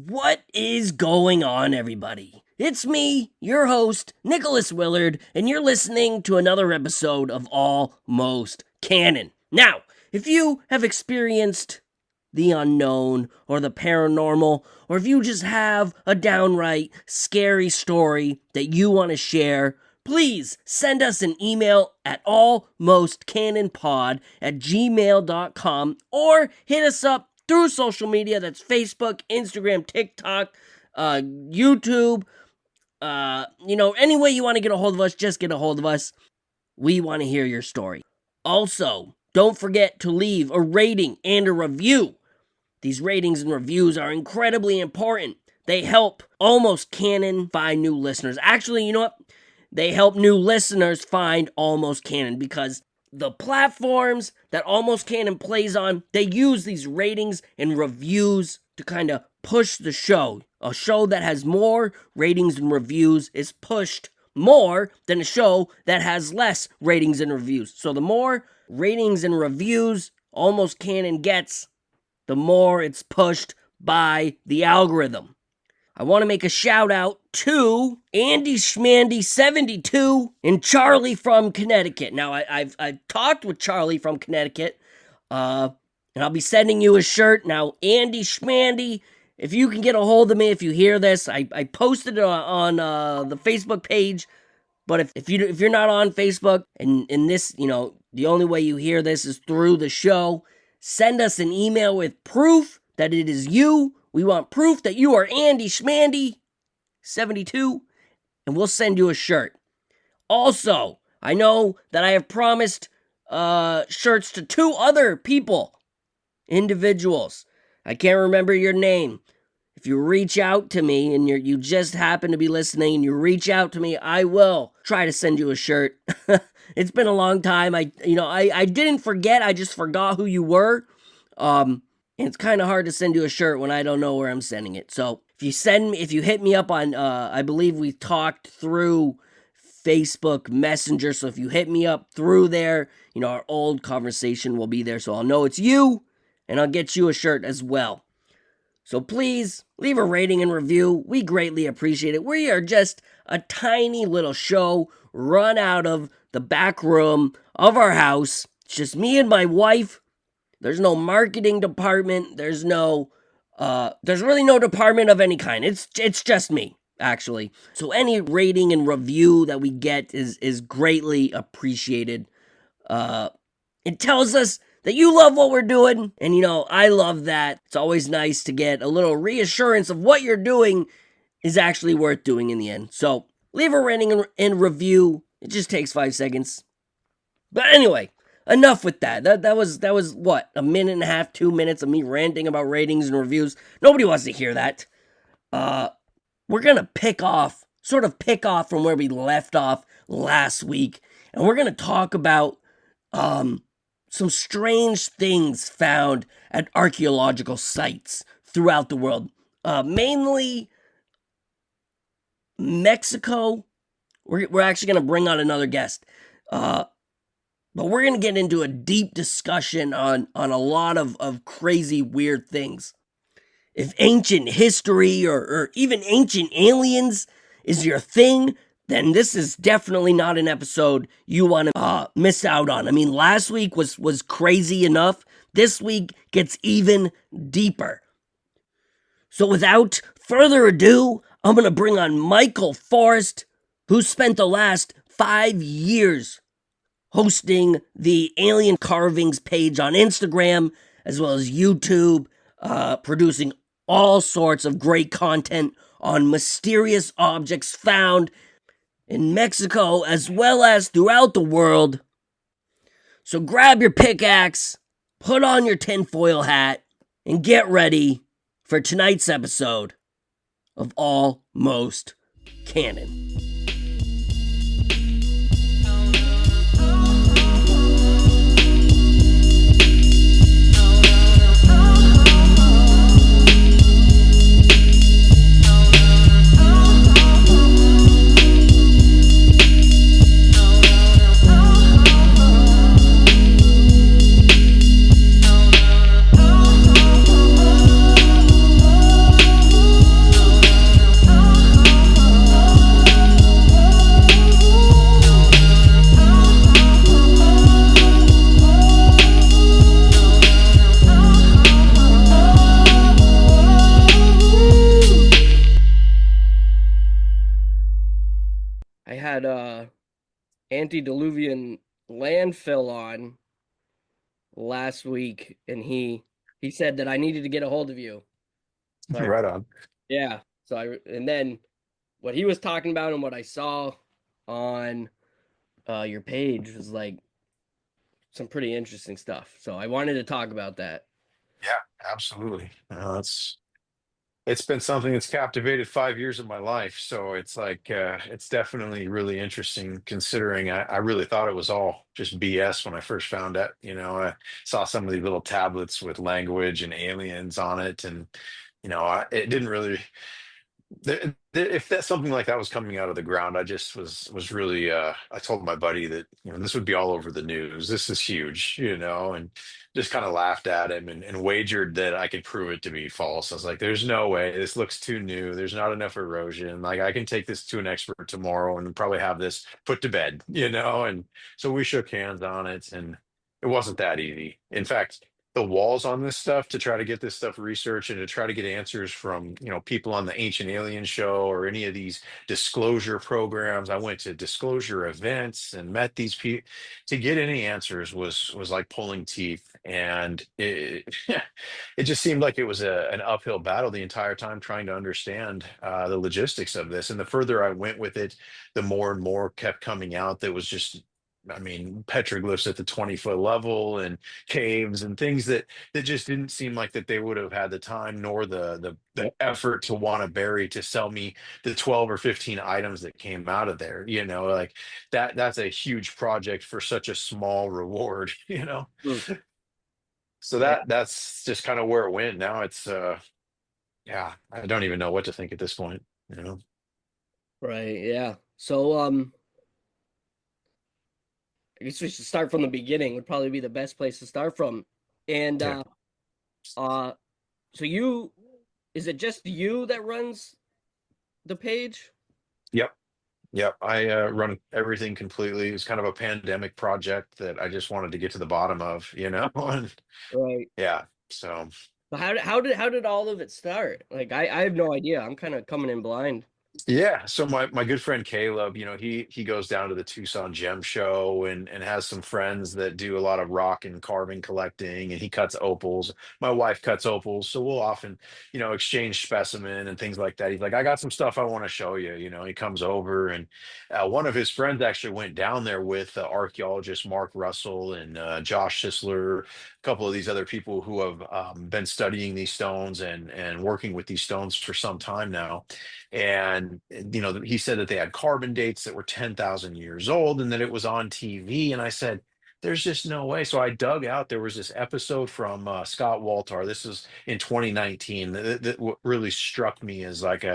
What is going on, everybody? It's me, your host, Nicholas Willard, and you're listening to another episode of Almost Canon. Now, if you have experienced the unknown or the paranormal, or if you just have a downright scary story that you want to share, please send us an email at almostcanonpod@gmail.com or hit us up through social media. That's Facebook, Instagram, TikTok, YouTube. Any way you want to get a hold of us, just get a hold of us. We want to hear your story. Also, don't forget to leave a rating and a review. These ratings and reviews are incredibly important. They help Almost Canon find new listeners. Actually, you know what? They help new listeners find Almost Canon because the platforms that Almost Canon plays on, they use these ratings and reviews to kind of push the show. A show that has more ratings and reviews is pushed more than a show that has less ratings and reviews. So the more ratings and reviews Almost Canon gets, the more it's pushed by the algorithm. I want to make a shout out to Andy Schmandy 72 and Charlie from Connecticut. Now, I've talked with Charlie from Connecticut, and I'll be sending you a shirt. Now, Andy Schmandy, if you can get a hold of me, if you hear this, I posted it on the Facebook page. But if you're not on Facebook, and this, the only way you hear this is through the show, send us an email with proof that it is you. We want proof that you are Andy Schmandy 72, and we'll send you a shirt. Also, I know that I have promised shirts to two other individuals. I can't remember your name. If you reach out to me and you just happen to be listening and you reach out to me, I will try to send you a shirt. It's been a long time. I didn't forget. I just forgot who you were. And it's kind of hard to send you a shirt when I don't know where I'm sending it. So if you hit me up on, I believe we talked through Facebook Messenger. So if you hit me up through there, our old conversation will be there. So I'll know it's you and I'll get you a shirt as well. So please leave a rating and review. We greatly appreciate it. We are just a tiny little show run out of the back room of our house. It's just me and my wife. There's no marketing department. There's really no department of any kind. It's just me, actually. So any rating and review that we get is greatly appreciated. It tells us that you love what we're doing, and I love that. It's always nice to get a little reassurance of what you're doing is actually worth doing in the end. So leave a rating and review. It just takes 5 seconds. But anyway, enough with that. That was what, a minute and a half, 2 minutes of me ranting about ratings and reviews. Nobody wants to hear that. We're gonna pick off from where we left off last week, and we're gonna talk about some strange things found at archaeological sites throughout the world. Mainly Mexico. We're actually gonna bring on another guest. But we're going to get into a deep discussion on a lot of crazy, weird things. If ancient history or even ancient aliens is your thing, then this is definitely not an episode you want to miss out on. I mean, last week was crazy enough. This week gets even deeper. So without further ado, I'm going to bring on Michael Forrest, who spent the last 5 years hosting the Alien Carvings page on Instagram, as well as YouTube, producing all sorts of great content on mysterious objects found in Mexico, as well as throughout the world. So grab your pickaxe, put on your tinfoil hat, and get ready for tonight's episode of Almost Canon. antediluvian landfill on last week, and he said that I needed to get a hold of you. So I Right on. yeah. So I and then what he was talking about and what I saw on your page was like some pretty interesting stuff. So I wanted to talk about that. Yeah, absolutely. It's been something that's captivated 5 years of my life. So it's like it's definitely really interesting considering I really thought it was all just BS when I first found it. I saw some of these little tablets with language and aliens on it, and it didn't really. If that something like that was coming out of the ground, I just was really I told my buddy that this would be all over the news. This is huge, and just kind of laughed at him and wagered that I could prove it to be false. I was like, "There's no way. This looks too new. There's not enough erosion. Like I can take this to an expert tomorrow and probably have this put to bed." And so we shook hands on it, and it wasn't that easy. In fact, the walls on this stuff to try to get this stuff researched and to try to get answers from people on the Ancient Alien show or any of these disclosure programs. I went to disclosure events and met these people. To get any answers was like pulling teeth, and it it just seemed like it was an uphill battle the entire time trying to understand the logistics of this. And the further I went with it, the more and more kept coming out that was just, I mean, petroglyphs at the 20-foot level and caves and things that just didn't seem like that they would have had the time nor the effort to want to bury to sell me the 12 or 15 items that came out of there. Like that's a huge project for such a small reward. Hmm. So Yeah, that's just kind of where it went. Now it's yeah, I don't even know what to think at this point. right. Yeah. So I guess we should start from the beginning. Would probably be the best place to start from. And Yeah. uh so you is it just you that runs the page? Yep. Yep, I run everything completely. It's kind of a pandemic project that I just wanted to get to the bottom of. And Right. yeah, so So how did all of it start? Like I have no idea. I'm kind of coming in blind. yeah, so my good friend Caleb, he goes down to the Tucson Gem Show and has some friends that do a lot of rock and carving collecting, and he cuts opals. My wife cuts opals, so we'll often, exchange specimen and things like that. He's like, I got some stuff I want to show you. He comes over, and one of his friends actually went down there with archaeologist Mark Russell and Josh Sisler, a couple of these other people who have been studying these stones and working with these stones for some time now. And he said that they had carbon dates that were 10,000 years old and that it was on TV. And I said, there's just no way. So I dug out. There was this episode from Scott Waltar. This was in 2019. That what really struck me as like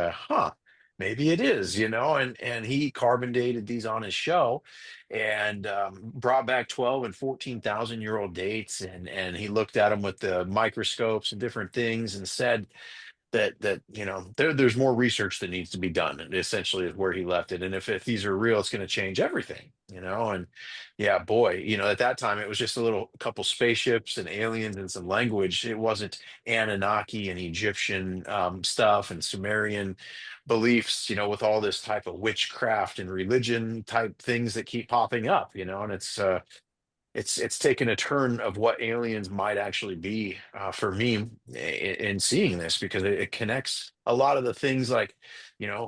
maybe it is. And he carbon dated these on his show and brought back 12 and 14,000-year-old dates. And he looked at them with the microscopes and different things and said, that there's more research that needs to be done, and essentially is where he left it. And if these are real, it's going to change everything. And yeah, boy, at that time it was just a couple spaceships and aliens and some language. It wasn't Anunnaki and Egyptian stuff and Sumerian beliefs, with all this type of witchcraft and religion type things that keep popping up. And it's taken a turn of what aliens might actually be for me in seeing this, because it connects a lot of the things like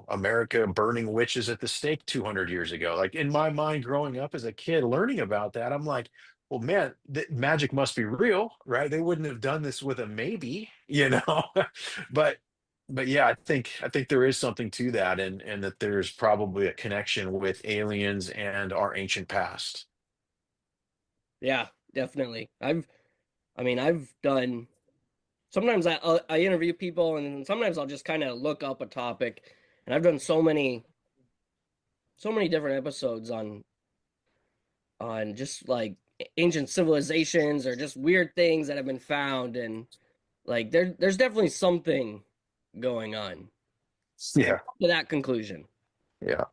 America burning witches at the stake 200 years ago. Like in my mind growing up as a kid learning about that, I'm like, well, man, magic must be real, right? They wouldn't have done this with a maybe. but but yeah, I think there is something to that, and that there's probably a connection with aliens and our ancient past. Yeah, definitely. I've done sometimes I interview people and then sometimes I'll just kind of look up a topic and I've done so many different episodes on just like ancient civilizations or just weird things that have been found and like there's definitely something going on. I've Yeah. come to that conclusion. Yeah.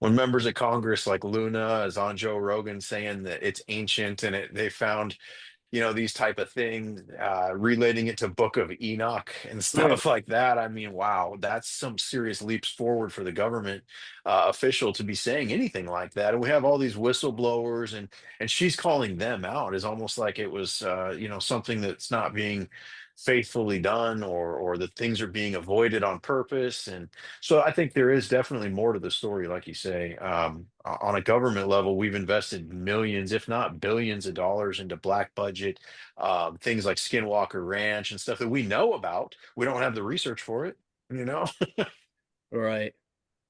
When members of Congress like Luna is on Joe Rogan saying that it's ancient and they found these type of things, relating it to Book of Enoch and Mm. stuff like that. I mean, wow, that's some serious leaps forward for the government official to be saying anything like that. And we have all these whistleblowers, and she's calling them out is almost like it was, something that's not being faithfully done, or that things are being avoided on purpose. And so I think there is definitely more to the story, like you say. On a government level, we've invested millions, if not billions of dollars into black budget, things like Skinwalker Ranch and stuff that we know about. We don't have the research for it, you know? Right.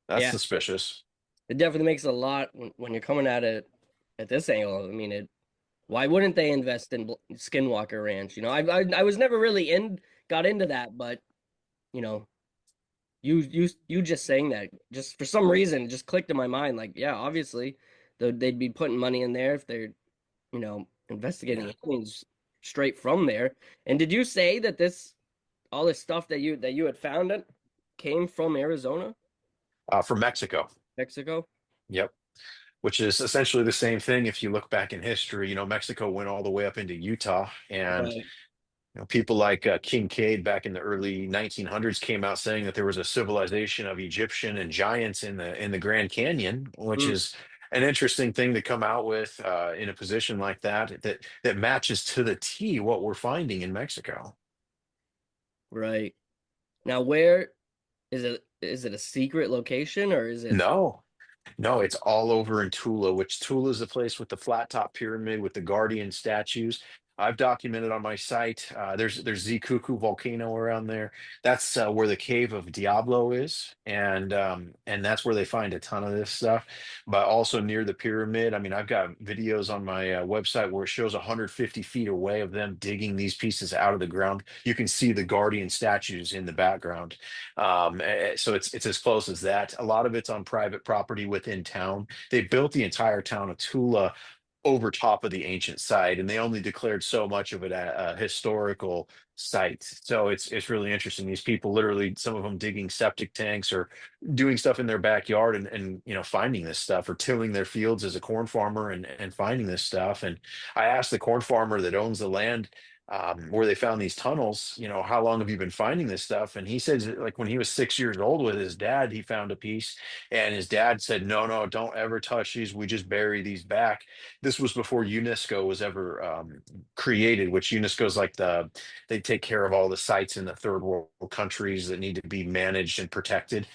That's Yeah. suspicious. It definitely makes a lot when you're coming at it at this angle. I mean, why wouldn't they invest in Skinwalker Ranch? I was never really got into that, but you know, you just saying that just for some reason just clicked in my mind. Like, yeah, obviously, they'd be putting money in there if they're investigating Yeah. aliens straight from there. And did you say that this all this stuff that you had found it came from Arizona, From Mexico. Mexico? Yep. Which is essentially the same thing. If you look back in history, Mexico went all the way up into Utah, and Right. people like Kincaid back in the early 1900s came out saying that there was a civilization of Egyptian and giants in the Grand Canyon, which Mm, is an interesting thing to come out with in a position like that matches to the T what we're finding in Mexico. right. Now, where is it? Is it a secret location or is it No, no, it's all over in Tula, which Tula is the place with the flat top pyramid with the guardian statues. I've documented on my site. There's Zikuku volcano around there. That's where the cave of Diablo is, and that's where they find a ton of this stuff. But also near the pyramid. I mean, I've got videos on my website where it shows 150 feet away of them digging these pieces out of the ground. You can see the guardian statues in the background. So it's as close as that. A lot of it's on private property within town. They built the entire town of Tula over top of the ancient site, and they only declared so much of it a historical site. So it's really interesting. These people literally, some of them digging septic tanks or doing stuff in their backyard, and finding this stuff, or tilling their fields as a corn farmer, and finding this stuff. And I asked the corn farmer that owns the land, where they found these tunnels, how long have you been finding this stuff? And he says, like, when he was 6 years old with his dad, he found a piece, and his dad said, no, no, don't ever touch these. We just bury these back. This was before UNESCO was ever created, which UNESCO is like they take care of all the sites in the third world countries that need to be managed and protected.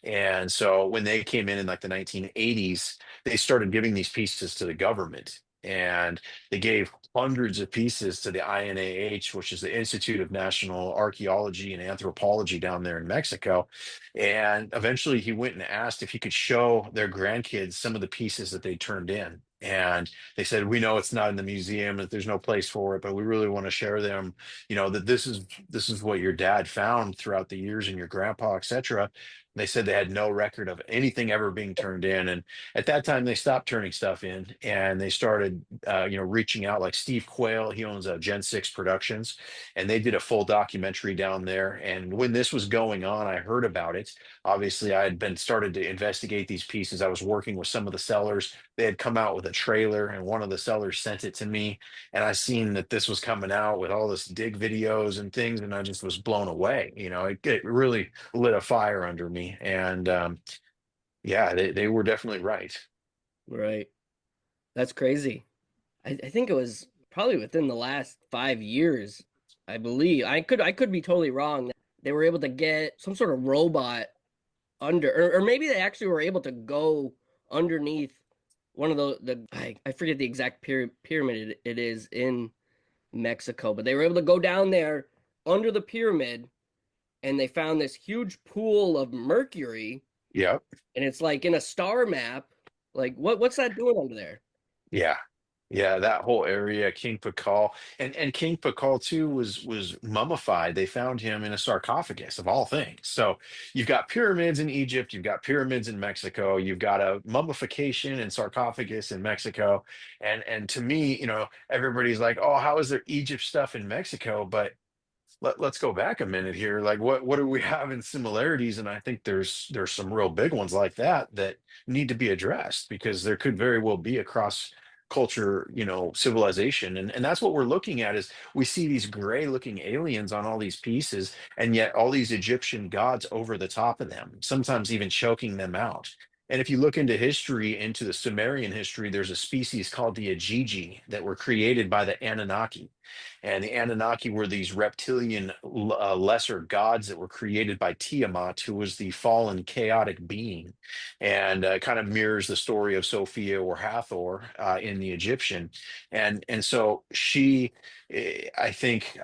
And so when they came in like the 1980s, they started giving these pieces to the government. And they gave hundreds of pieces to the INAH, which is the Institute of National Archaeology and Anthropology down there in Mexico. And eventually he went and asked if he could show their grandkids some of the pieces that they turned in. And they said, we know it's not in the museum, that there's no place for it, but we really want to share them, that this is what your dad found throughout the years, and your grandpa, etc. They said they had no record of anything ever being turned in. And at that time, they stopped turning stuff in, and they started, reaching out. Like Steve Quayle, he owns Gen 6 Productions, and they did a full documentary down there. And when this was going on, I heard about it. Obviously, I had been started to investigate these pieces. I was working with some of the sellers. They had come out with a trailer, and one of the sellers sent it to me. And I seen that this was coming out with all this dig videos and things, and I just was blown away. It really lit a fire under me. And yeah, they were definitely right. right? That's crazy. I think it was probably within the last 5 years, I believe. I could be totally wrong. They were able to get some sort of robot under, or maybe they actually were able to go underneath one of I forget the exact pyramid it is in Mexico, but they were able to go down there under the pyramid, and they found this huge pool of mercury, Yep. and it's like in a star map. Like, what's that doing under there? Yeah. Yeah, that whole area, King Pakal, and King Pakal too was mummified. They found him in a sarcophagus of all things. So you've got pyramids in Egypt, you've got pyramids in Mexico, you've got a mummification and sarcophagus in Mexico. And to me, everybody's like, "Oh, how is there Egypt stuff in Mexico?" But let's go back a minute here. Like, what do we have in similarities? And I think there's some real big ones like that need to be addressed, because there could very well be a culture, civilization. And that's what we're looking at is we see these gray looking aliens on all these pieces, and yet all these Egyptian gods over the top of them, sometimes even choking them out. And if you look into history, into the Sumerian history, there's a species called the Ajiji that were created by the Anunnaki. And the Anunnaki were these reptilian lesser gods that were created by Tiamat, who was the fallen chaotic being, and kind of mirrors the story of Sophia or Hathor in the Egyptian. And so she, I think,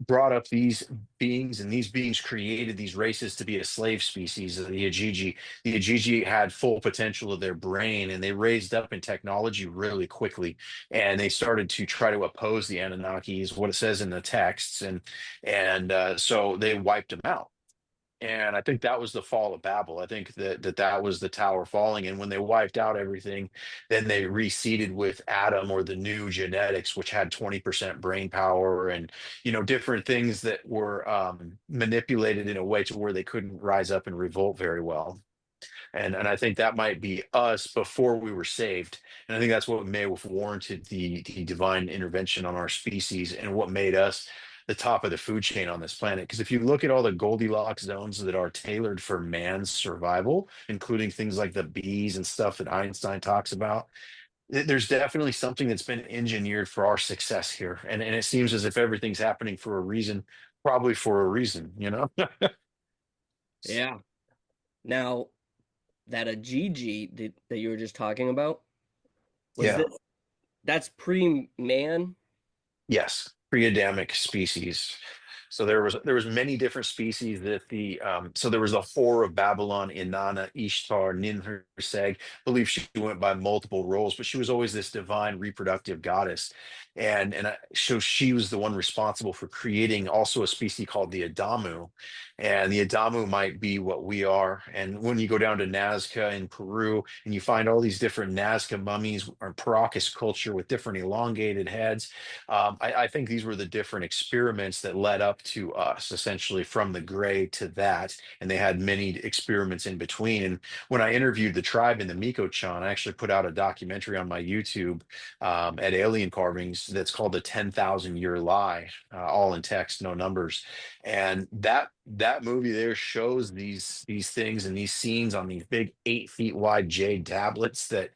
brought up these beings, and these beings created these races to be a slave species of the Ajiji. The Ajiji had full potential of their brain, and they raised up in technology really quickly, and they started to try to oppose the Anunnaki, is what it says in the texts, and so they wiped them out. And I think that was the fall of Babel. I think that was the tower falling. And when they wiped out everything, then they reseeded with Adam, or the new genetics, which had 20% brain power, and different things that were manipulated in a way to where they couldn't rise up and revolt very well. And I think that might be us before we were saved. And I think that's what may have warranted the divine intervention on our species, and what made us the top of the food chain on this planet. Because if you look at all the Goldilocks zones that are tailored for man's survival, including things like the bees and stuff that Einstein talks about, there's definitely something that's been engineered for our success here. And it seems as if everything's happening for a reason, probably for a reason. Yeah. Now, that a Gigi that you were just talking about, was Yeah. this that's pre-man? Yes, pre-Adamic species. So there was many different species that so there was the whore of Babylon, Inanna, Ishtar, Ninhursag. I believe she went by multiple roles, but she was always this divine reproductive goddess, so she was the one responsible for creating also a species called the Adamu, and the Adamu might be what we are. And when you go down to Nazca in Peru, and you find all these different Nazca mummies or Paracas culture with different elongated heads, I think these were the different experiments that led up to us, essentially from the gray to that. And they had many experiments in between. And when I interviewed the tribe in the Miko-chan, I actually put out a documentary on my YouTube at Alien Carvings that's called The 10,000 Year Lie, all in text, no numbers. And that movie there shows these things and these scenes on these big 8 feet wide jade tablets that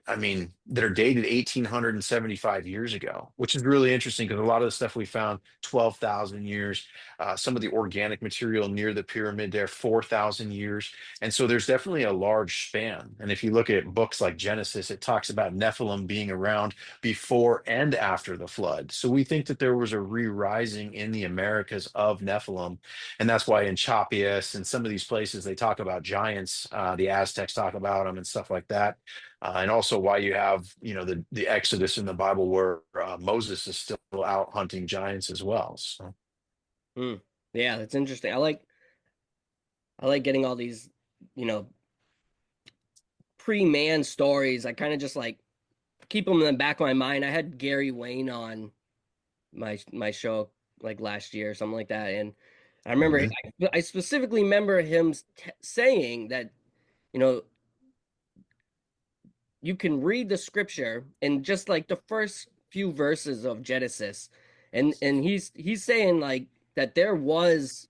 I mean that are dated 1,875 years ago, which is really interesting because a lot of the stuff we found 12,000 years, some of the organic material near the pyramid there 4,000 years, and so there's definitely a large span. And if you look at books like Genesis, it talks about Nephilim being around before and after the flood. So we think that there was a re-rising in the Americas of Nephilim, and that's why in Chapias and some of these places they talk about giants. The Aztecs talk about them and stuff like that, and also why you have the Exodus in the Bible where Moses is still out hunting giants as well. So Hmm. Yeah, that's interesting. I like getting all these, you know, pre-man stories. I kind of just like keep them in the back of my mind. I had Gary Wayne on my show like last year or something like that, and I remember Mhm. I specifically remember him saying that, you know, you can read the scripture in just like the first few verses of Genesis, and he's saying like that there was,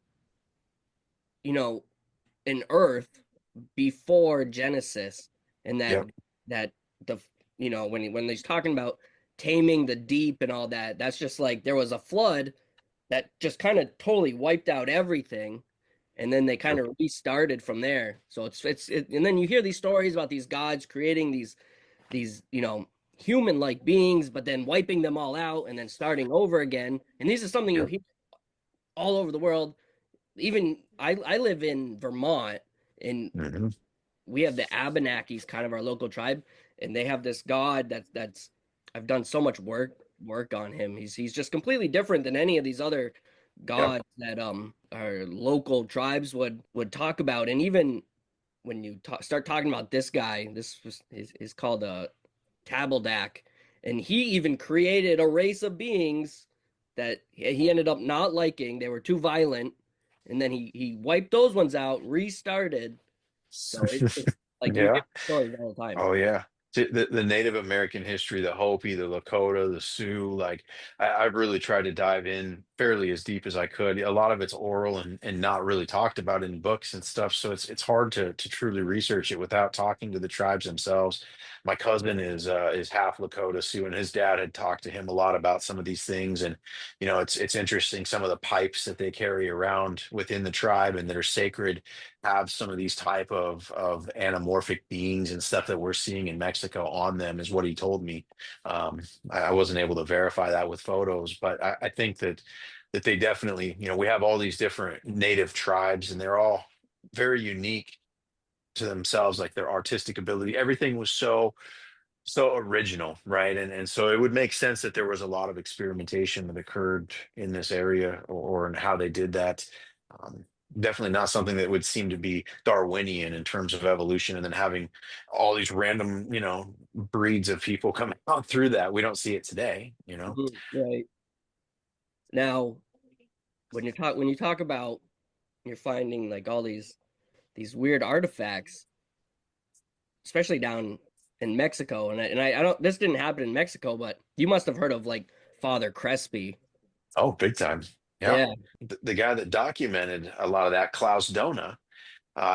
you know, an earth before Genesis, and that Yep. that the when he's talking about taming the deep and all that, that's just like there was a flood that just kind of totally wiped out everything, and then they kind Yep. of restarted from there. So and then you hear these stories about these gods creating these human like beings, but then wiping them all out and then starting over again. And this is something you Yep. hear all over the world. Even I live in Vermont, and Mhm. we have the Abenakis, kind of our local tribe, and they have this god that's I've done so much work on him. He's just completely different than any of these other Yep. gods that our local tribes would talk about. And even when you start talking about this guy, is called a Tabaldak, and he even created a race of beings that he ended up not liking. They were too violent, and then he wiped those ones out, restarted. So it's like you hear Yeah. stories all the time. Oh yeah. The Native American history, the Hopi, the Lakota, the Sioux, like I've really tried to dive in fairly as deep as I could. A lot of it's oral and not really talked about in books and stuff. So it's hard to truly research it without talking to the tribes themselves. My cousin is half Lakota Sioux, and his dad had talked to him a lot about some of these things. And it's interesting some of the pipes that they carry around within the tribe and that are sacred have some of these type of anamorphic beings and stuff that we're seeing in Mexico on them, is what he told me. Um, I wasn't able to verify that with photos, but I think that they definitely, we have all these different native tribes, and they're all very unique to themselves, like their artistic ability. Everything was so original, right? And so it would make sense that there was a lot of experimentation that occurred in this area, or in how they did that. Um, Definitely not something that would seem to be Darwinian in terms of evolution, and then having all these random, breeds of people coming out through that. We don't see it today. Mhm. Right. Now, when you talk about you're finding like all these weird artifacts, especially down in Mexico, and I don't this didn't happen in Mexico, but you must have heard of like Father Crespi. Oh, big time. Yeah. Yeah. The guy that documented a lot of that, Klaus Dona,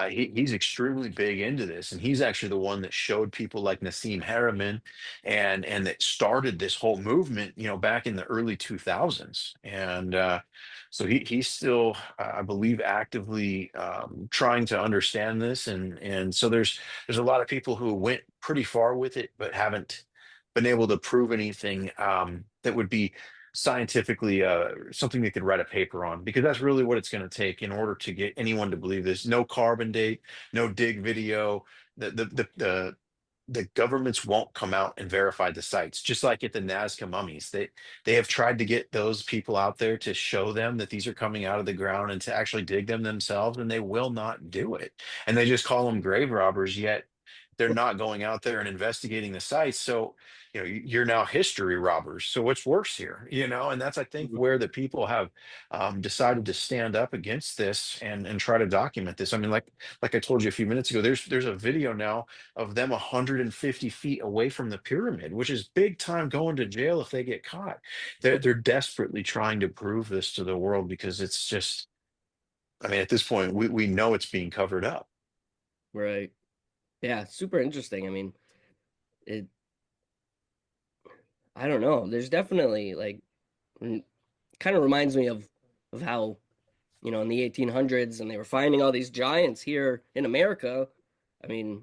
he's extremely big into this, and he's actually the one that showed people like Nassim Harriman, and that started this whole movement, back in the early 2000s. And so he's still, I believe, actively trying to understand this, and so there's a lot of people who went pretty far with it, but haven't been able to prove anything that would be scientifically something they could write a paper on, because that's really what it's going to take in order to get anyone to believe this. No carbon date, no dig video. The governments won't come out and verify the sites, just like at the Nazca mummies. They have tried to get those people out there to show them that these are coming out of the ground and to actually dig them themselves, and they will not do it. And they just call them grave robbers, yet they're not going out there and investigating the sites. So, you're now history robbers. So what's worse here? And that's, I think, Mhm. where the people have decided to stand up against this and try to document this. I mean, like I told you a few minutes ago, there's a video now of them 150 feet away from the pyramid, which is big time going to jail if they get caught. They're desperately trying to prove this to the world, because it's just, I mean, at this point, we know it's being covered up. Right. Yeah, super interesting. I mean, it I don't know. There's definitely like kind of reminds me of how, in the 1800s and they were finding all these giants here in America. I mean,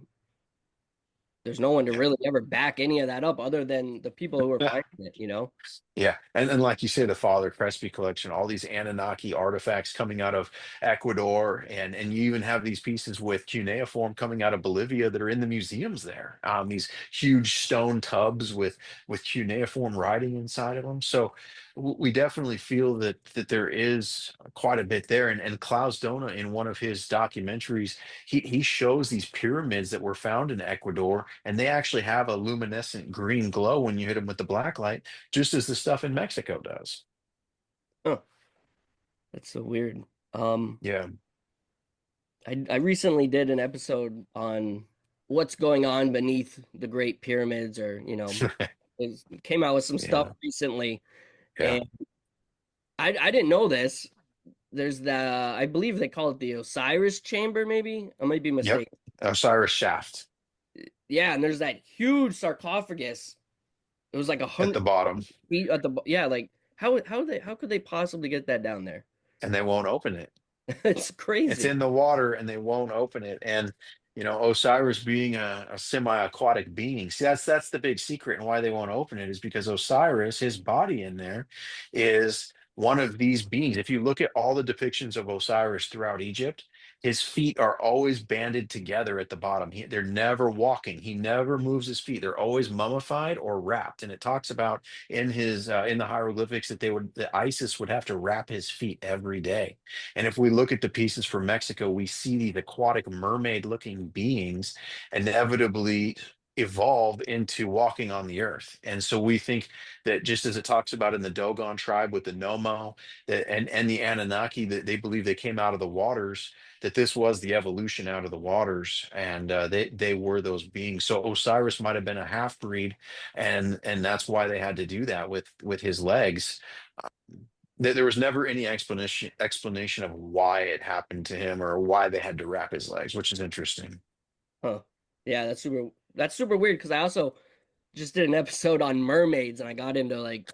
there's no one to Yeah. really ever back any of that up other than the people who are finding it. Yeah, and like you say, the Father Crespi collection, all these Anunnaki artifacts coming out of Ecuador, and you even have these pieces with cuneiform coming out of Bolivia that are in the museums there. These huge stone tubs with cuneiform writing inside of them. So we definitely feel that there is quite a bit there. And Klaus Dona, in one of his documentaries, he shows these pyramids that were found in Ecuador, and they actually have a luminescent green glow when you hit them with the black light, just as the stuff in Mexico does. Huh, that's so weird. Um, Yeah. I recently did an episode on what's going on beneath the Great Pyramids, or came out with some stuff Yeah. recently, Yeah. and I didn't know this. There's I believe they call it the Osiris chamber, maybe. I might be Yep. mistaken. Osiris Shaft Yeah, and there's that huge sarcophagus. It was like a at the hundred bottom, feet at yeah, like how could they possibly get that down there? and they won't open it. It's It's crazy. in the water, and they won't open it. And Osiris being a semi-aquatic being. See, that's the big secret, and why they won't open it is because Osiris, his body in there, is one of these beings. If you look at all the depictions of Osiris throughout Egypt, his feet are always banded together at the bottom. They're never walking. He never moves his feet. They're always mummified or wrapped. And it talks about in the hieroglyphics that ISIS would have to wrap his feet every day. And if we look at the pieces from Mexico, we see these aquatic mermaid looking beings inevitably. evolve into walking on the earth. And so we think that, just as it talks about in the Dogon tribe with the Nomo, that and the Anunnaki, that they believe they came out of the waters, that this was the evolution out of the waters, and they were those beings. So Osiris might have been a half breed, and that's why they had to do that with his legs. There was never any explanation of why it happened to him or why they had to wrap his legs, which is interesting. Huh. Yeah, that's super weird because I also just did an episode on mermaids and I got into like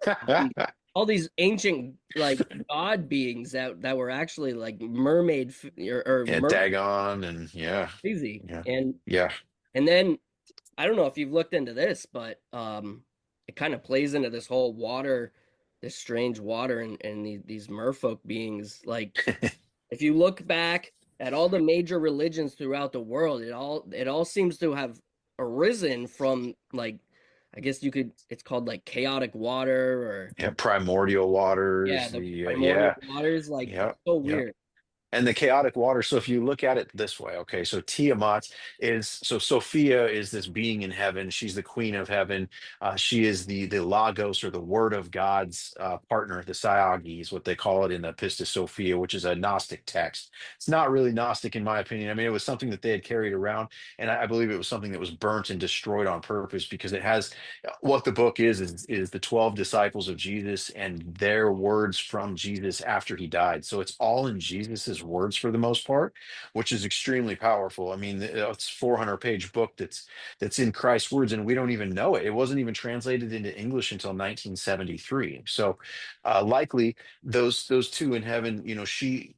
all these ancient like god beings that were actually like or Yeah, Dagon, and yeah, crazy. yeah, And yeah. then I don't know if you've looked into this, but it kind of plays into this whole water, this strange water and these merfolk beings. Like if you look back at all the major religions throughout the world, it all seems to have arisen from like I guess you could it's called like chaotic water or Yeah, primordial yeah, waters. the The primordial yeah, waters. Like it's yeah, so yeah. weird. And the chaotic water. So if you look at it this way, okay, so Tiamat is, so Sophia is this being in heaven. She's the queen of heaven. She is the Logos, or the Word of God's partner, the Psyche is what they call it in the Pistis Sophia, which is a Gnostic text. It's not really Gnostic in my opinion. I mean, it was something that they had carried around, and I believe it was something that was burnt and destroyed on purpose, because it has what the book is the 12 disciples of Jesus and their words from Jesus after he died. So it's all in Jesus's words for the most part, which is extremely powerful. I mean, it's 400-page book that's in Christ's words, and we don't even know it. It wasn't even translated into English until 1973. So likely those two in heaven, she,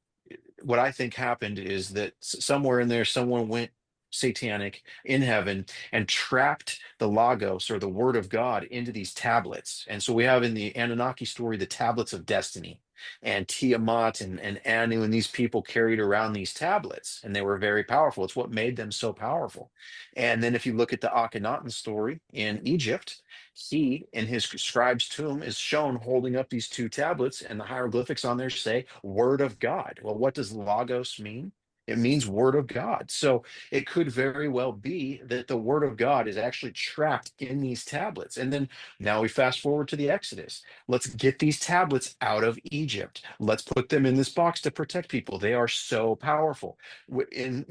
what I think happened is that somewhere in there, someone went satanic in heaven and trapped the Logos, or the Word of God, into these tablets. And so we have in the Anunnaki story the tablets of destiny. And Tiamat and Anu and these people carried around these tablets, and they were very powerful. It's what made them so powerful. And then if you look at the Akhenaten story in Egypt, he in his scribe's tomb is shown holding up these two tablets, and the hieroglyphics on there say Word of God. Well, what does Logos mean? It means Word of God. So it could very well be that the Word of God is actually trapped in these tablets. And then now we fast forward to the Exodus. Let's get these tablets out of Egypt. Let's put them in this box to protect people. They are so powerful. In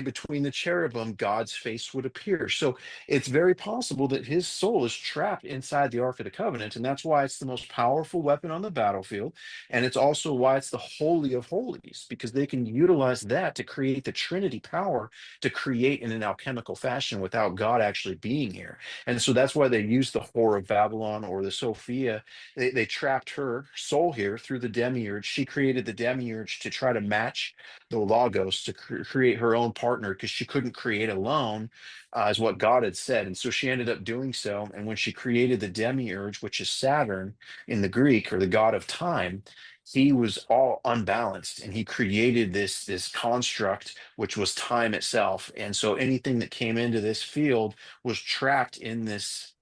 between the cherubim, God's face would appear. So it's very possible that his soul is trapped inside the Ark of the Covenant, and that's why it's the most powerful weapon on the battlefield. And it's also why it's the Holy of Holies, because they can utilize that to create the Trinity power to create in an alchemical fashion without God actually being here. And so that's why they use the Whore of Babylon, or the Sophia. They trapped her soul here through the demiurge. She created the demiurge to try to match the Logos, to create her own partner, because she couldn't create alone, is what God had said. And so she ended up doing so. And when she created the demiurge, which is Saturn in the Greek, or the god of time, he was all unbalanced, and he created this construct which was time itself. And so anything that came into this field was trapped in this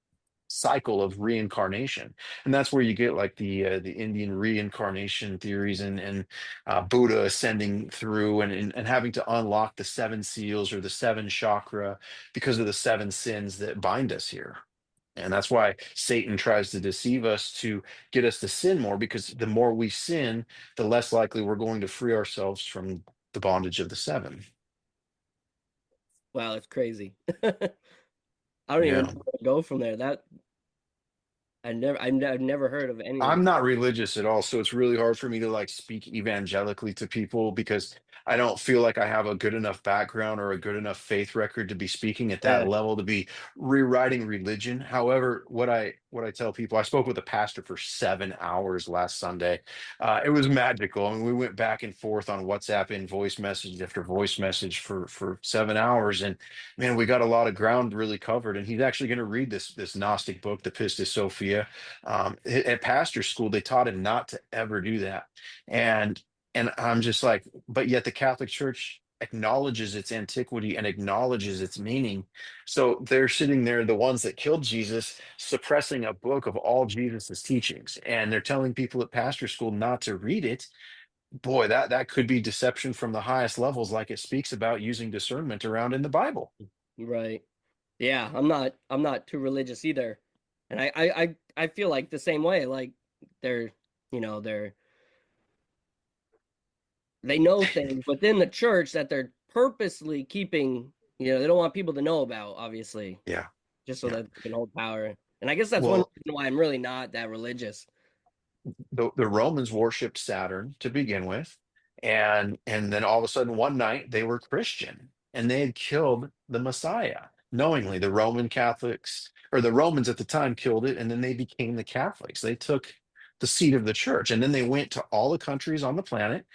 cycle of reincarnation. And that's where you get like the Indian reincarnation theories, and Buddha ascending through, and having to unlock the seven seals, or the seven chakra, because of the seven sins that bind us here. And that's why Satan tries to deceive us to get us to sin more, because the more we sin, the less likely we're going to free ourselves from the bondage of the seven. Wow, it's crazy. I don't even know Yeah. where to go from there. That I've never heard of any. I'm not religious at all, so it's really hard for me to like speak evangelically to people, because I don't feel like I have a good enough background or a good enough faith record to be speaking at that Yeah, level, to be rewriting religion. However, what I tell people, I spoke with a pastor for 7 hours last Sunday. It was magical. I mean, we went back and forth on WhatsApp in voice message after voice message for 7 hours, and man, we got a lot of ground really covered. And he's actually going to read this Gnostic book, the Pistis Sophia. At pastor school, they taught him not to ever do that. And I'm just like, but yet the Catholic Church acknowledges its antiquity and acknowledges its meaning. So they're sitting there, the ones that killed Jesus, suppressing a book of all Jesus's teachings, and they're telling people at pastor school not to read it. Boy, that could be deception from the highest levels, like it speaks about using discernment around in the Bible. right. Yeah, I'm not too religious either. And I feel like the same way. Like they're, you know, they know things within the church that they're purposely keeping, they don't want people to know about, obviously, Yeah. just so Yeah. that they can hold power. And I guess that's one Well, reason why I'm really not that religious. the Romans worshipped Saturn to begin with, and then all of a sudden one night they were Christian and they had killed the Messiah knowingly. The Roman Catholics, or the Romans at the time, killed it, and then they became the Catholics. They took the seat of the church, and then they went to all the countries on the planet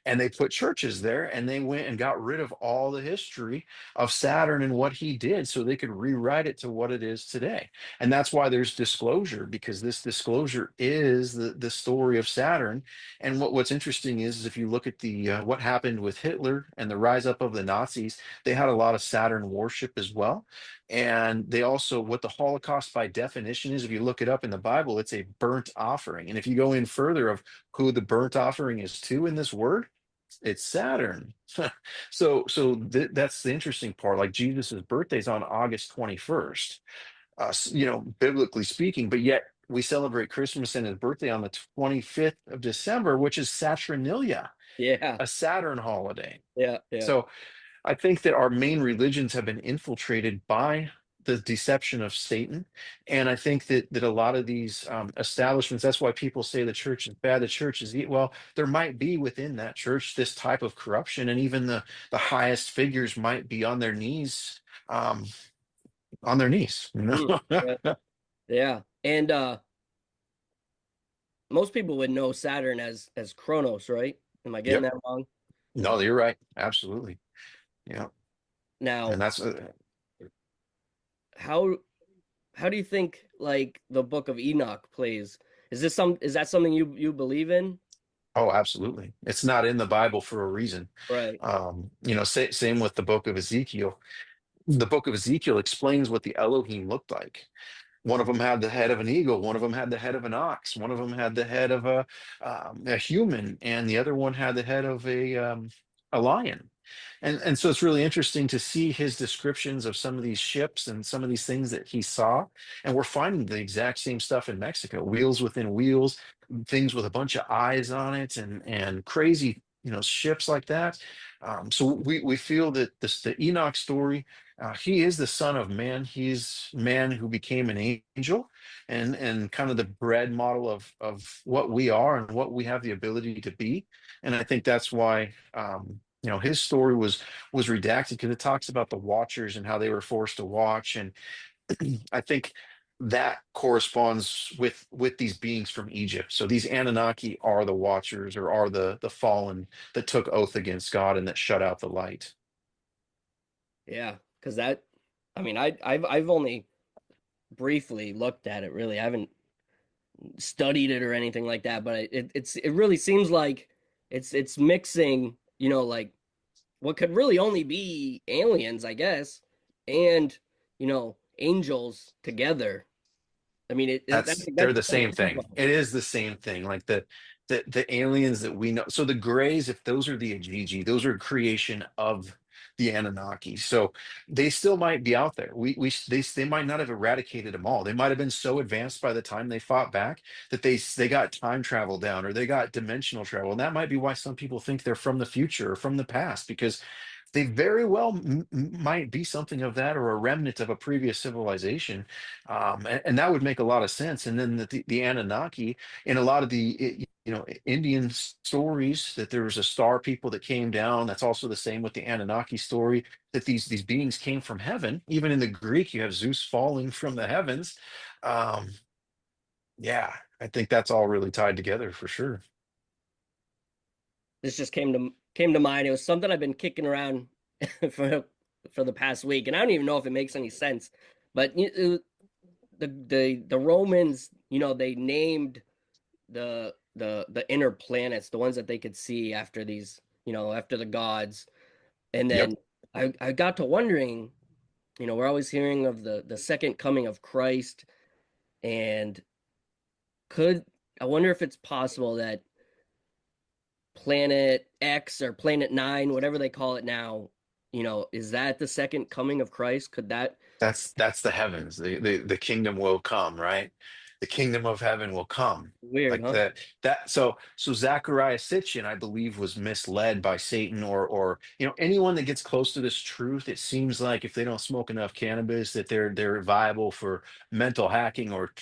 and they put churches there, and they went and got rid of all the history of Saturn and what he did so they could rewrite it to what it is today. And that's why there's disclosure, because this disclosure is the story of Saturn. And what's interesting is if you look at the what happened with Hitler and the rise up of the Nazis, they had a lot of Saturn worship as well. And they also, what the Holocaust by definition is, if you look it up in the Bible, it's a burnt offering. And if you go in further of who the burnt offering is to in this word, it's Saturn. That's the interesting part. Like Jesus's birthday's on August 21st, biblically speaking, but yet we celebrate Christmas and his birthday on the 25th of December, which is Saturnalia, Yeah, a Saturn holiday. yeah, yeah. So I think that our main religions have been infiltrated by the deception of Satan. And I think that a lot of these establishments, that's why people say the church is bad, the church is evil. Well, there might be within that church this type of corruption, and even the highest figures might be um, on their knees, you Mm, know? yeah, yeah. And most people would know Saturn as Kronos, right? Am I getting Yep. that wrong? No, you're right. Absolutely. Yeah. And Now, that's how how do you think like the Book of Enoch plays? Is that something you believe in? oh, absolutely. It's not in the Bible for a reason. Right. Same with the book of Ezekiel. The book of Ezekiel explains what the Elohim looked like. One of them had the head of an eagle. One of them had the head of an ox. One of them had the head of a human, and the other one had the head of a lion. And so it's really interesting to see his descriptions of some of these ships and some of these things that he saw. And we're finding the exact same stuff in Mexico: wheels within wheels, things with a bunch of eyes on it, and crazy, ships like that. So we feel that the Enoch story. He is the son of man. He's man who became an angel, and kind of the bread model of what we are and what we have the ability to be. And I think that's why his story was redacted, because it talks about the Watchers and how they were forced to watch. And I think that corresponds with these beings from Egypt. So these Anunnaki are the Watchers, or are the fallen that took oath against God and that shut out the light. Yeah, because I mean, I've only briefly looked at it. Really, I haven't studied it or anything like that. But it really seems like it's mixing, like what could really only be aliens, I guess, and angels together. I mean, They're that's the kind same of thing. It is the same thing. Like the aliens that we know. So the Greys, if those are the Ajiji, those are a creation of the Anunnaki. So they still might be out there. They might not have eradicated them all. They might have been so advanced by the time they fought back that they got time travel down, or they got dimensional travel. And that might be why some people think they're from the future or from the past, because they very well might be something of that, or a remnant of a previous civilization. And that would make a lot of sense. And then the Anunnaki, in a lot of the Indian stories, that there was a star people that came down. That's also the same with the Anunnaki story, that these beings came from heaven. Even in the Greek, you have Zeus falling from the heavens. Um, yeah, I think that's all really tied together for sure. This just came to mind. It was something I've been kicking around for for the past week, and I don't even know if it makes any sense. But the Romans, they named the inner planets, the ones that they could see after these, after the gods. And Yep. then I got to wondering, we're always hearing of the second coming of Christ, and could I wonder if it's possible that Planet X or Planet Nine, whatever they call it now, is that the second coming of Christ? Could that? That's the heavens. The kingdom will come, right? The kingdom of heaven will come. Weird, Like huh? so Zachariah Sitchin, I believe, was misled by Satan, or anyone that gets close to this truth, it seems like if they don't smoke enough cannabis, that they're viable for mental hacking or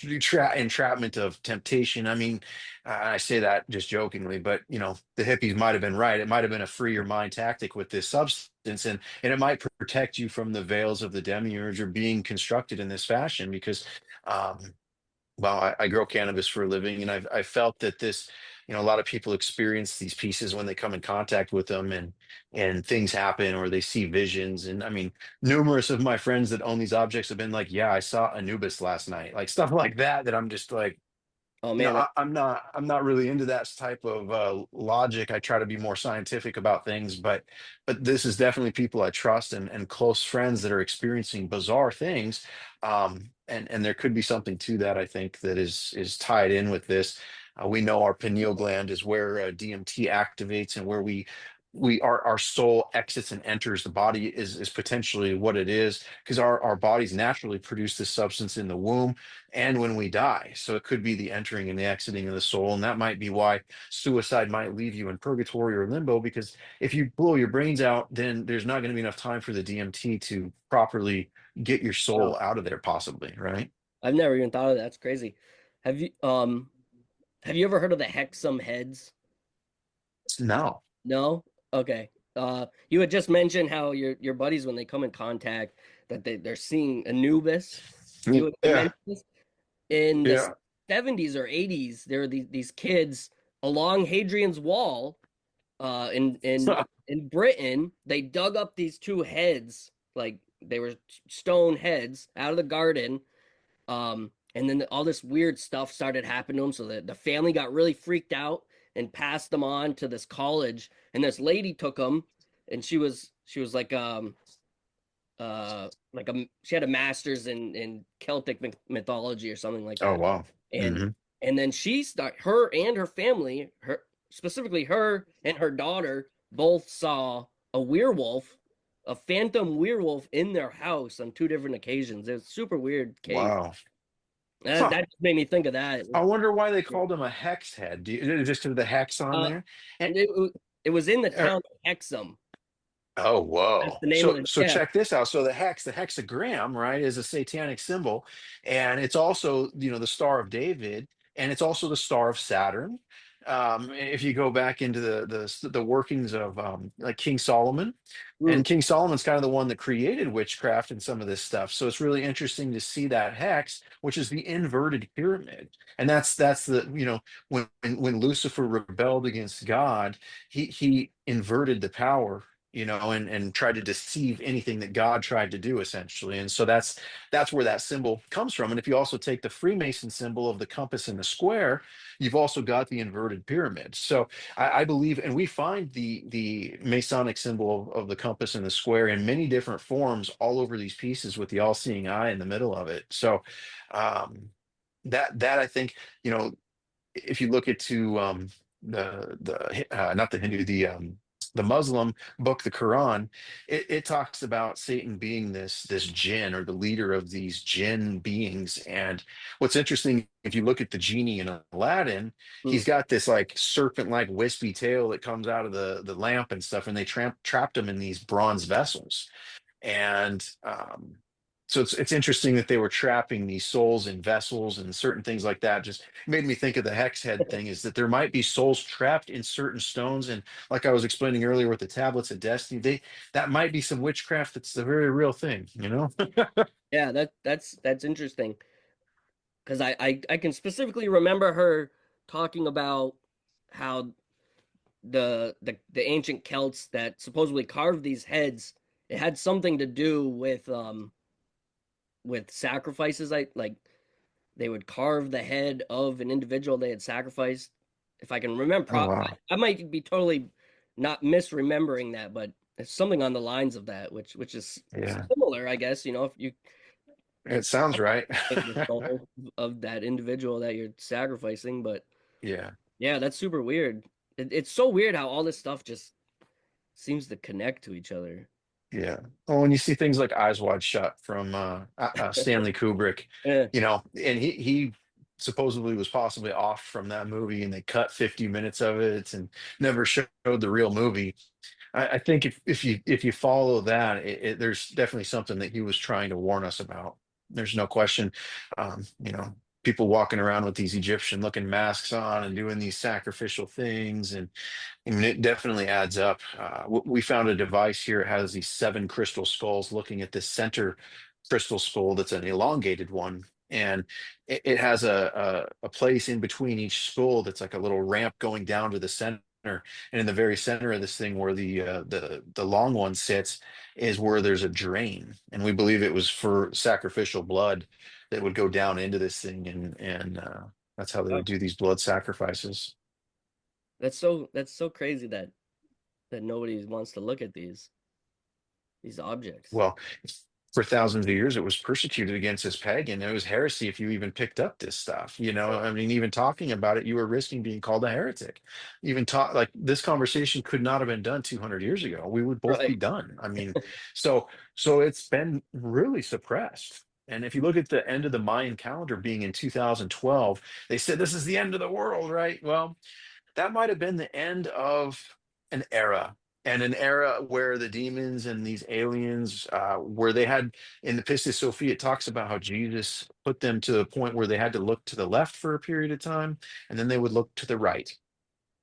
entrapment of temptation. I mean, I say that just jokingly, but the hippies might have been right. It might have been a free your mind tactic with this substance, and it might protect you from the veils of the demiurge or being constructed in this fashion because um well, I grow cannabis for a living, and I've felt that this, a lot of people experience these pieces when they come in contact with them, and things happen or they see visions. And I mean, numerous of my friends that own these objects have been like, "Yeah, I saw Anubis last night," like stuff like that. That I'm just like, Oh man, I'm not really into that type of logic. I try to be more scientific about things, but this is definitely people I trust and close friends that are experiencing bizarre things. And there could be something to that. I think that is tied in with this. We know our pineal gland is where DMT activates, and where our soul exits and enters the body is potentially what it is, because our bodies naturally produce this substance in the womb and when we die. So it could be the entering and the exiting of the soul. And that might be why suicide might leave you in purgatory or limbo, because if you blow your brains out, then there's not going to be enough time for the DMT to properly get your wow. soul out of there, possibly, right? I've never even thought of that. That's crazy. Have you um have you ever heard of the Hexam heads? No. No? Okay. You had just mentioned how your buddies, when they come in contact, that they're seeing Anubis. You had Yeah. mentioned this in the Yeah. 70s or 80s. There were these kids along Hadrian's Wall, in Britain. They dug up these two heads, like they were stone heads, out of the garden. And then all this weird stuff started happening to them, so that the family got really freaked out and passed them on to this college. And this lady took them, and she was she had a master's in Celtic mythology or something like Oh, that. wow. And Hmm. and then her and her family, her specifically her and her daughter, both saw a werewolf, a phantom werewolf in their house on two different occasions. It was a super weird case. Wow. Huh. That just made me think of that. I wonder why they called him a hex head. Just because of the hex on Uh, there? And it was in the er, town of Hexham. oh, That's whoa. the name of So the, so yeah. check this out. So the hexagram, right, is a satanic symbol, and it's also, the Star of David, and it's also the Star of Saturn. If you go back into the workings of like King Solomon, and Mm. King Solomon's kind of the one that created witchcraft and some of this stuff. So it's really interesting to see that hex, which is the inverted pyramid. And that's the, when Lucifer rebelled against God, he inverted the power, and tried to deceive anything that God tried to do, essentially. And so that's where that symbol comes from. And if you also take the Freemason symbol of the compass and the square, you've also got the inverted pyramid. So I believe, and we find the Masonic symbol of the compass and the square in many different forms all over these pieces, with the all-seeing eye in the middle of it. So um, that I think, if you look into the not the Hindu, the Muslim book, the Quran, it talks about Satan being this jinn, or the leader of these jinn beings. And what's interesting, if you look at the genie in Aladdin, Mm. he's got this like serpent-like wispy tail that comes out of the lamp and stuff, and they trapped him in these bronze vessels. And so it's interesting that they were trapping these souls in vessels and certain things like that. Just made me think of the hex head thing, is that there might be souls trapped in certain stones. And like I was explaining earlier with the tablets of destiny, that might be some witchcraft that's a very real thing. Yeah, that's interesting, because I can specifically remember her talking about how the ancient Celts that supposedly carved these heads, it had something to do with sacrifices. Like they would carve the head of an individual they had sacrificed. If I can remember, Oh, wow. I might be totally not misremembering that, but it's something on the lines of that, which is Yeah, similar, I guess. If you it sounds right. take the soul of that individual that you're sacrificing. But Yeah. yeah, that's super weird. It's so weird how all this stuff just seems to connect to each other. Yeah. Oh, and you see things like Eyes Wide Shut from Stanley Kubrick, Yeah. and he supposedly was possibly off from that movie, and they cut 50 minutes of it and never showed the real movie. I think if you follow that, there's definitely something that he was trying to warn us about. There's no question. People walking around with these Egyptian looking masks on and doing these sacrificial things, and I mean, it definitely adds up. We found a device here. It has these seven crystal skulls looking at this center crystal skull that's an elongated one. And it has a place in between each skull that's like a little ramp going down to the center. And in the very center of this thing, where the long one sits, is where there's a drain. And we believe it was for sacrificial blood that would go down into this thing, and that's how they Wow. would do these blood sacrifices. That's so crazy that nobody wants to look at these objects. Well, for thousands of years, it was persecuted against as pagan. It was heresy if you even picked up this stuff. I mean, even talking about it, you were risking being called a heretic. Even talk like this conversation could not have been done 200 years ago. We would both be Right. done. I mean, so it's been really suppressed. And if you look at the end of the Mayan calendar being in 2012, they said this is the end of the world, right? Well, that might have been the end of an era, and an era where the demons and these aliens, where they had in the Pistis Sophia, it talks about how Jesus put them to the point where they had to look to the left for a period of time, and then they would look to the right.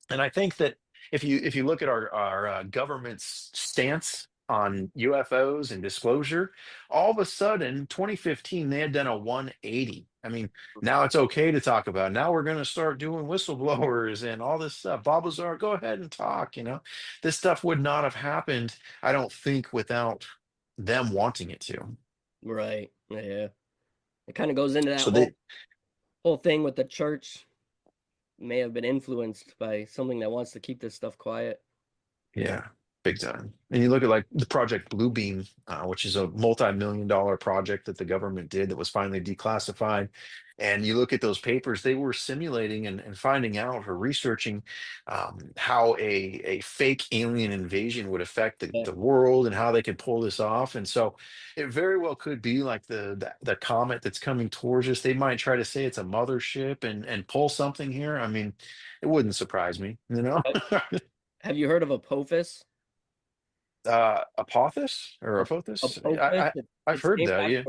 And I think that if you look at our government's stance on UFOs and disclosure, all of a sudden, 2015, they had done a 180. I mean, now it's okay to talk about it. Now we're going to start doing whistleblowers and all this stuff. Bob Lazar, go ahead and talk. This stuff would not have happened, I don't think, without them wanting it to. Right. Yeah. It kind of goes into that So whole they, whole thing with the church may have been influenced by something that wants to keep this stuff quiet. Yeah, big time. And you look at like the Project Bluebeam, which is a multi-million-dollar project that the government did that was finally declassified. And you look at those papers, they were simulating and finding out or researching how a fake alien invasion would affect Yeah. the world and how they could pull this off. And so it very well could be like the comet that's coming towards us. They might try to say it's a mothership and pull something here. I mean, it wouldn't surprise me. Uh, Have you heard of Apophis? Apophis or A- Apophis? Apophis. I've It's heard named that. Yeah.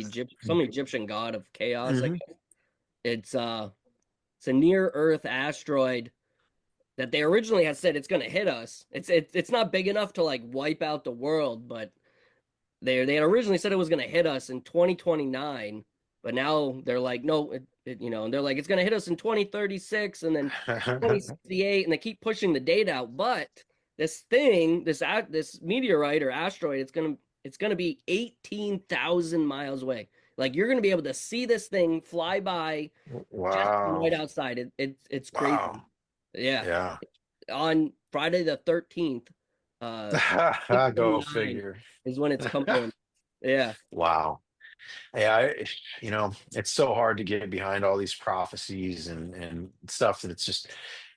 after some Egyptian god of chaos, I Hmm. guess. It's uh it's a near Earth asteroid that they originally had said it's going to hit us. It's not big enough to like wipe out the world, but they had originally said it was going to hit us in 2029, but now they're like no, and they're like it's going to hit us in 2036 and then 2068, and they keep pushing the date out. But this thing, this meteorite or asteroid, it's gonna be 18,000 miles away. Like you're gonna be able to see this thing fly by just right Wow. outside. It's crazy. Wow. Yeah. Yeah. On Friday the 13th, Go 6:29 figure. is when it's coming in. Yeah. Wow. Yeah, it's so hard to get behind all these prophecies and stuff that it's just,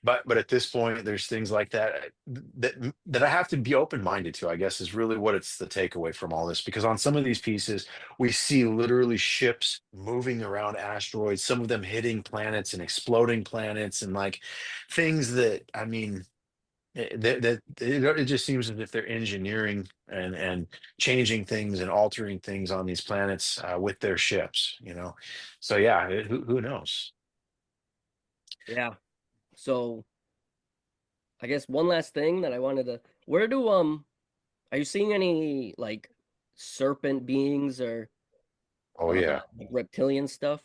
but at this point, there's things like that I have to be open-minded to, I guess, is really what it's the takeaway from all this. Because on some of these pieces, we see literally ships moving around asteroids, some of them hitting planets and exploding planets, and like things that, I mean, it just seems as if they're engineering and changing things and altering things on these planets with their ships. So yeah, who knows? Yeah. So I guess one last thing that I wanted to where do are you seeing any like serpent beings or Oh yeah. like reptilian stuff?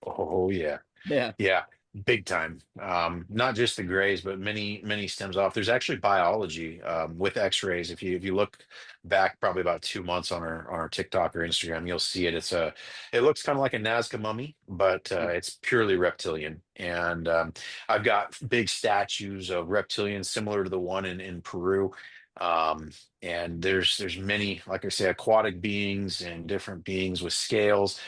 Oh yeah. Yeah. Yeah, big time. Not just the grays, but many stems off. There's actually biology with X-rays. If you look back probably about 2 months on our TikTok or Instagram, you'll see it. It looks kind of like a Nazca mummy, but it's purely reptilian. And I've got big statues of reptilians similar to the one in Peru. Um, and there's many, like I say, aquatic beings and different beings with scales.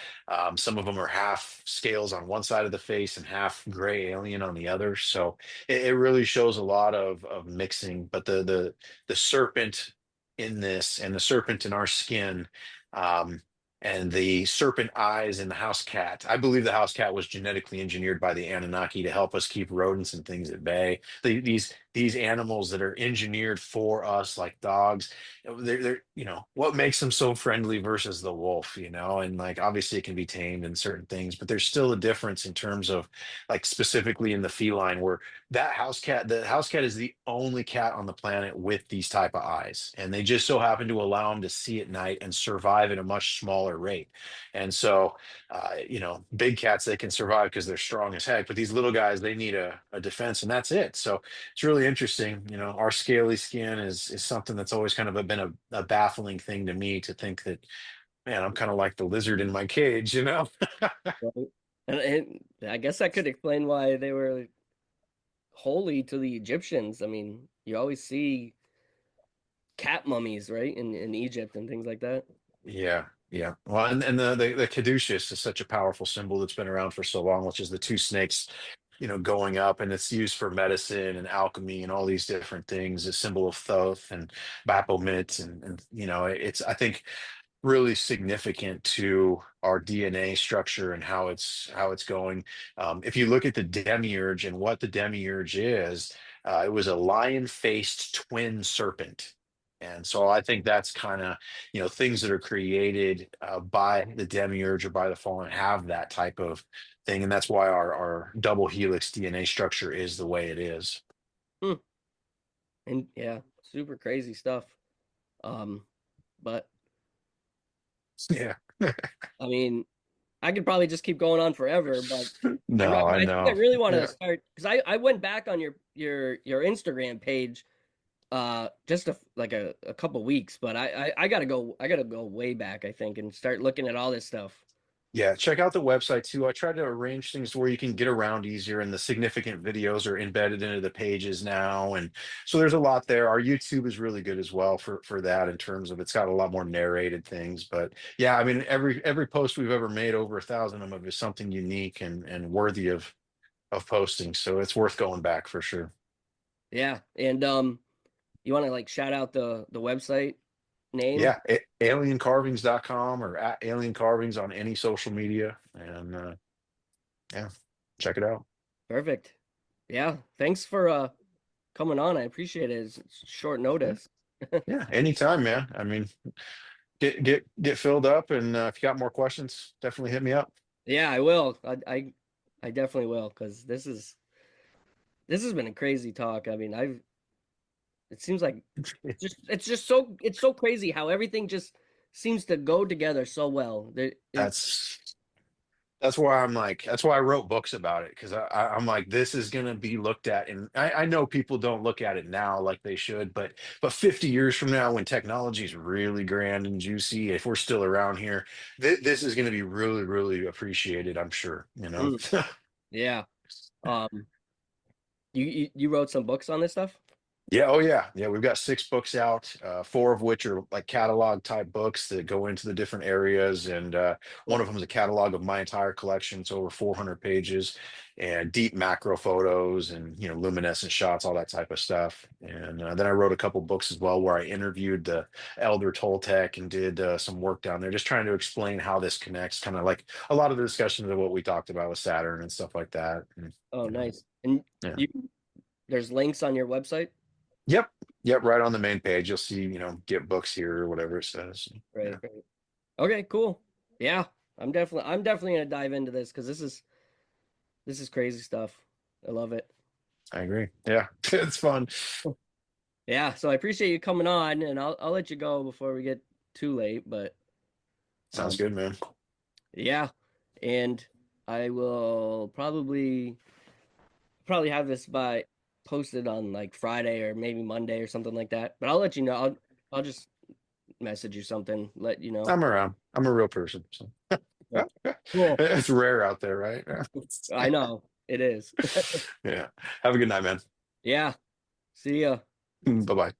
Some of them are half scales on one side of the face and half gray alien on the other. So it really shows a lot of mixing. But the serpent in this, and the serpent in our skin, um, and the serpent eyes in the house cat. I believe the house cat was genetically engineered by the Anunnaki to help us keep rodents and things at bay. These animals that are engineered for us, like dogs, they're what makes them so friendly versus the wolf, and like obviously it can be tamed in certain things, but there's still a difference in terms of like specifically in the feline where the house cat is the only cat on the planet with these type of eyes, and they just so happen to allow them to see at night and survive at a much smaller rate. And so big cats, they can survive because they're strong as heck, but these little guys, they need a defense, and that's it. So it's really interesting. Our scaly skin is something that's always kind of been a baffling thing to me, to think that, man, I'm kind of like the lizard in my cage. Right. And I guess that could explain why they were holy to the Egyptians. I mean, you always see cat mummies, right, in Egypt and things like that. Yeah, yeah. Well, and the caduceus is such a powerful symbol that's been around for so long, which is the two snakes, going up, and it's used for medicine and alchemy and all these different things. A symbol of Thoth and Baphomet, and it's, I think, really significant to our DNA structure and how it's going. If you look at the demiurge and what the demiurge is, it was a lion-faced twin serpent. And so I think that's kind of, things that are created by the demiurge or by the fallen have that type of thing. And that's why our double helix DNA structure is the way it is. Hmm. And yeah, super crazy stuff. But Yeah. I mean, I could probably just keep going on forever, but No, I I think I know. really want to Yeah. start because I went back on your Instagram page just like a couple weeks, but I gotta go way back, I think, and start looking at all this stuff. Yeah, check out the website too. I try to arrange things to where you can get around easier, and the significant videos are embedded into the pages now. And so there's a lot there. Our YouTube is really good as well for that, in terms of it's got a lot more narrated things. But yeah, I mean, every post we've ever made, over 1,000 of them, is something unique and worthy of posting. So it's worth going back for sure. Yeah, and you want to like shout out the website name? Yeah, aliencarvings.com, or at alien carvings on any social media. And yeah, check it out. Perfect. Yeah, thanks for coming on. I appreciate it. It's short notice. Yeah, anytime, man. I mean, get filled up, and if you got more questions, definitely hit me up. Yeah, I will. I definitely will because this has been a crazy talk. I mean, I've it seems like it's so crazy how everything just seems to go together so well. That's that's why I wrote books about it, because I'm like, this is going to be looked at, and I know people don't look at it now like they should, but 50 years from now, when technology is really grand and juicy, if we're still around here, this is going to be really, really appreciated, I'm sure. Mm, yeah. Um, you wrote some books on this stuff? Yeah, oh yeah. We've got 6 books out, 4 of which are like catalog type books that go into the different areas, and one of them is a catalog of my entire collection. It's over 400 pages, and deep macro photos, and luminescent shots, all that type of stuff. And then I wrote a couple books as well, where I interviewed the elder Toltec and did some work down there, just trying to explain how this connects, kind of like a lot of the discussions of what we talked about with Saturn and stuff like that. And, Oh, you know, nice. And yeah. you there's links on your website? Yep. Yep. Right on the main page, you'll see, get books here or whatever it says. Right, Yeah, right. Okay, cool. Yeah, I'm definitely gonna dive into this because this is crazy stuff. I love it. I agree. Yeah. It's fun. Yeah, so I appreciate you coming on, and I'll let you go before we get too late, but Sounds um good, man. yeah, and I will probably have this by posted on like Friday or maybe Monday or something like that. But I'll let you know. I'll just message you something, let you know. I'm around. I'm a real person. So Yeah. Cool. it's rare out there, right? I know it is. Yeah. Have a good night, man. Yeah. See ya. Bye bye.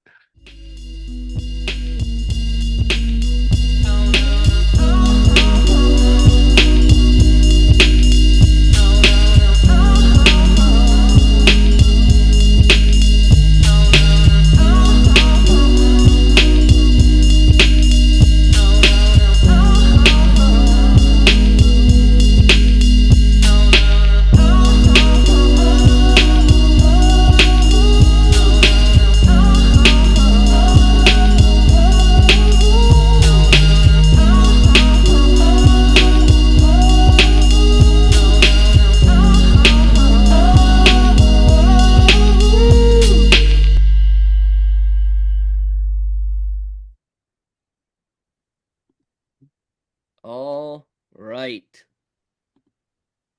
All right,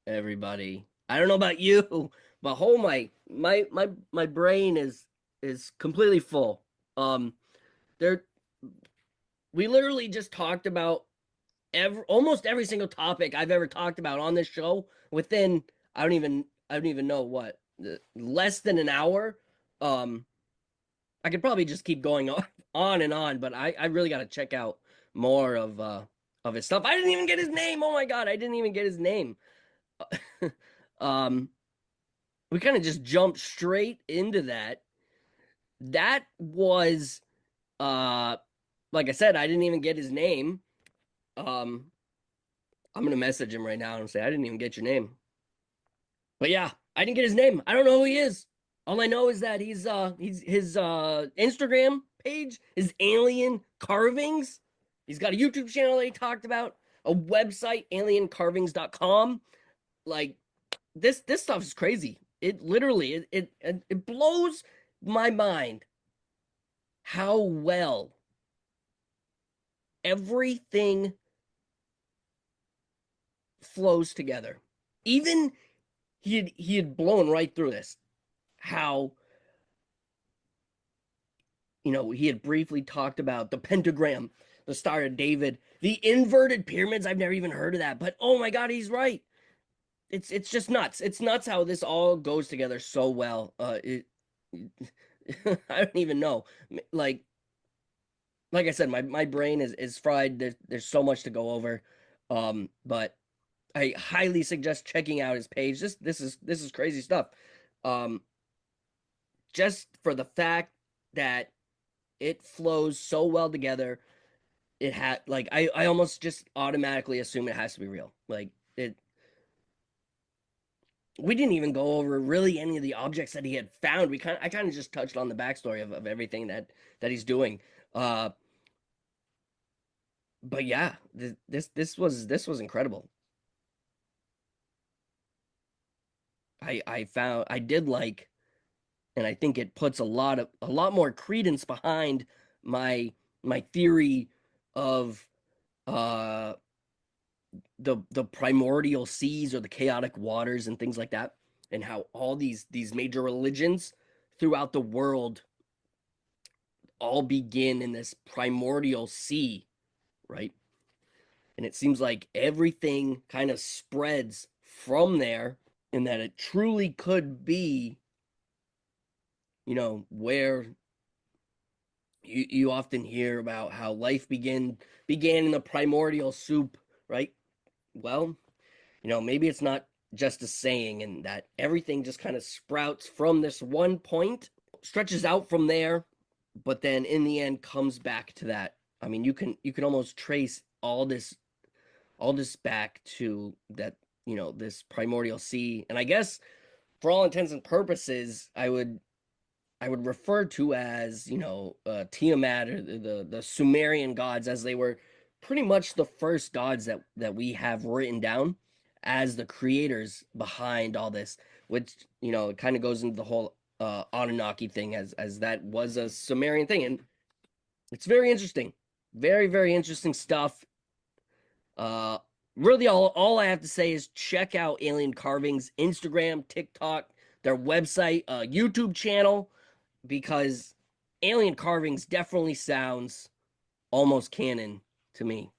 everybody. I don't know about you, but oh my brain is completely full. There we literally just talked about almost every single topic I've ever talked about on this show within I don't even know what less than an hour. Um, I could probably just keep going on and on, but I really got to check out more of his stuff. I didn't even get his name. Oh my god, I didn't even get his name. um, we kind of just jumped straight into that. That was uh, like I said, I didn't even get his name. Um, I'm gonna message him right now and say I didn't even get your name. But yeah, I didn't get his name. I don't know who he is. All I know is that he's his Instagram page is Alien Carvings. He's got a YouTube channel that he talked about, a website, aliencarvings.com. Like this stuff is crazy. It literally it blows my mind how well everything flows together. Even he had blown right through this. How he had briefly talked about the pentagram, the Star of David, the inverted pyramids. I've never even heard of that, but oh my god, he's right. It's just nuts. It's nuts how this all goes together so well. I don't even know. Like like I said, my brain is fried. There's so much to go over. But I highly suggest checking out his page. This is crazy stuff. Um, just for the fact that it flows so well together. It had like I almost just automatically assume it has to be real. Like it we didn't even go over really any of the objects that he had found. I kind of just touched on the backstory of everything that he's doing. Uh but yeah, this was incredible. I did like, and I think it puts a lot more credence behind my my theory of uh the primordial seas or the chaotic waters and things like that, and how all these major religions throughout the world all begin in this primordial sea, right? And it seems like everything kind of spreads from there, and that it truly could be, where you often hear about how life began in the primordial soup, right? Well, maybe it's not just a saying, and that everything just kind of sprouts from this one point, stretches out from there, but then in the end comes back to that. I mean, you can almost trace all this back to that, this primordial sea. And I guess for all intents and purposes, I would refer to as, Tiamat, or the Sumerian gods, as they were pretty much the first gods that we have written down as the creators behind all this, which, it kind of goes into the whole Anunnaki thing, as that was a Sumerian thing. And it's very interesting. Very, very interesting stuff. Uh really all I have to say is check out Alien Carvings Instagram, TikTok, their website, YouTube channel, because Alien Carvings definitely sounds almost canon to me.